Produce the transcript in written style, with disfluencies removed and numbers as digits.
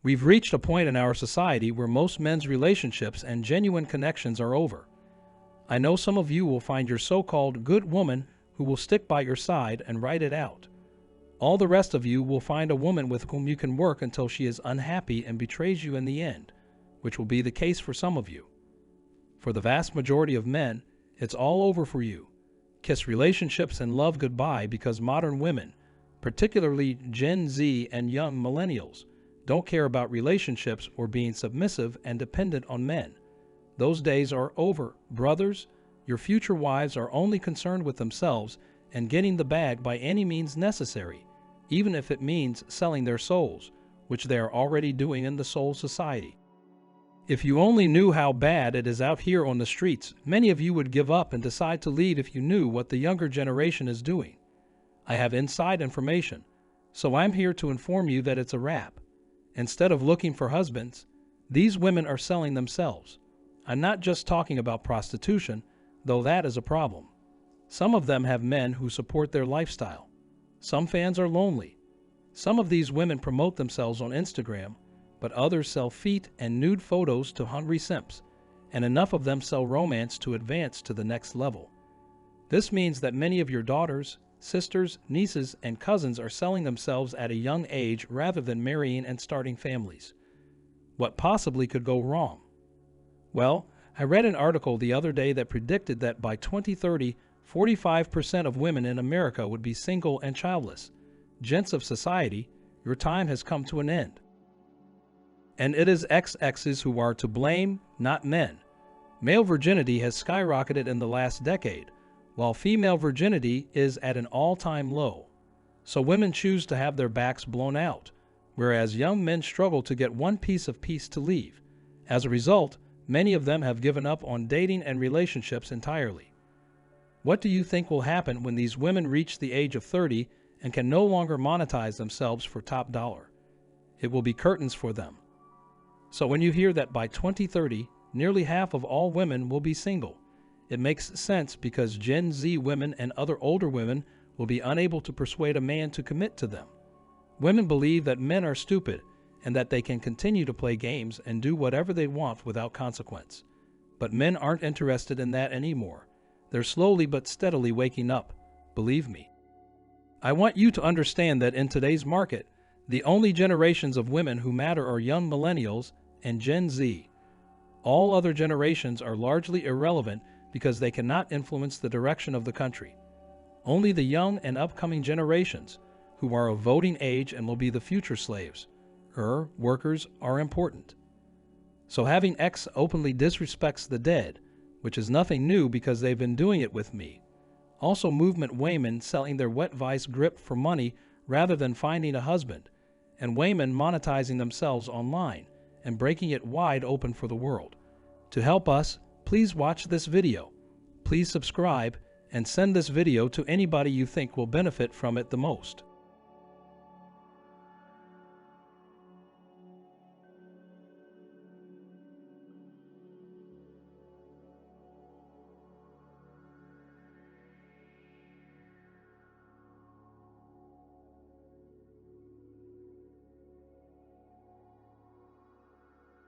We've reached a point in our society where most men's relationships and genuine connections are over. I know some of you will find your so-called good woman who will stick by your side and ride it out. All the rest of you will find a woman with whom you can work until she is unhappy and betrays you in the end, which will be the case for some of you. For the vast majority of men, it's all over for you. Kiss relationships and love goodbye because modern women, particularly Gen Z and young millennials, don't care about relationships or being submissive and dependent on men. Those days are over, brothers. Your future wives are only concerned with themselves and getting the bag by any means necessary, even if it means selling their souls, which they are already doing in the soul society. If you only knew how bad it is out here on the streets, many of you would give up and decide to leave if you knew what the younger generation is doing. I have inside information, so I'm here to inform you that it's a wrap. Instead of looking for husbands, these women are selling themselves. I'm not just talking about prostitution, though that is a problem. Some of them have men who support their lifestyle. Some fans are lonely. Some of these women promote themselves on Instagram, but others sell feet and nude photos to hungry simps, and enough of them sell romance to advance to the next level. This means that many of your daughters, sisters, nieces, and cousins are selling themselves at a young age rather than marrying and starting families. What possibly could go wrong? Well, I read an article the other day that predicted that by 2030, 45% of women in America would be single and childless. Gents of society, your time has come to an end. And it is XXs who are to blame, not men. Male virginity has skyrocketed in the last decade, while female virginity is at an all-time low. So women choose to have their backs blown out, whereas young men struggle to get one piece of peace to leave. As a result, many of them have given up on dating and relationships entirely. What do you think will happen when these women reach the age of 30 and can no longer monetize themselves for top dollar? It will be curtains for them. So when you hear that by 2030, nearly half of all women will be single, it makes sense because Gen Z women and other older women will be unable to persuade a man to commit to them. Women believe that men are stupid and that they can continue to play games and do whatever they want without consequence. But men aren't interested in that anymore. They're slowly but steadily waking up, believe me. I want you to understand that in today's market, the only generations of women who matter are young millennials and Gen Z. All other generations are largely irrelevant because they cannot influence the direction of the country. Only the young and upcoming generations, who are of voting age and will be the future slaves, workers, are important. So having X openly disrespects the dead, which is nothing new because they've been doing it with me. Also movement women selling their wet vice grip for money rather than finding a husband, and women monetizing themselves online and breaking it wide open for the world. To help us, please watch this video. Please subscribe and send this video to anybody you think will benefit from it the most.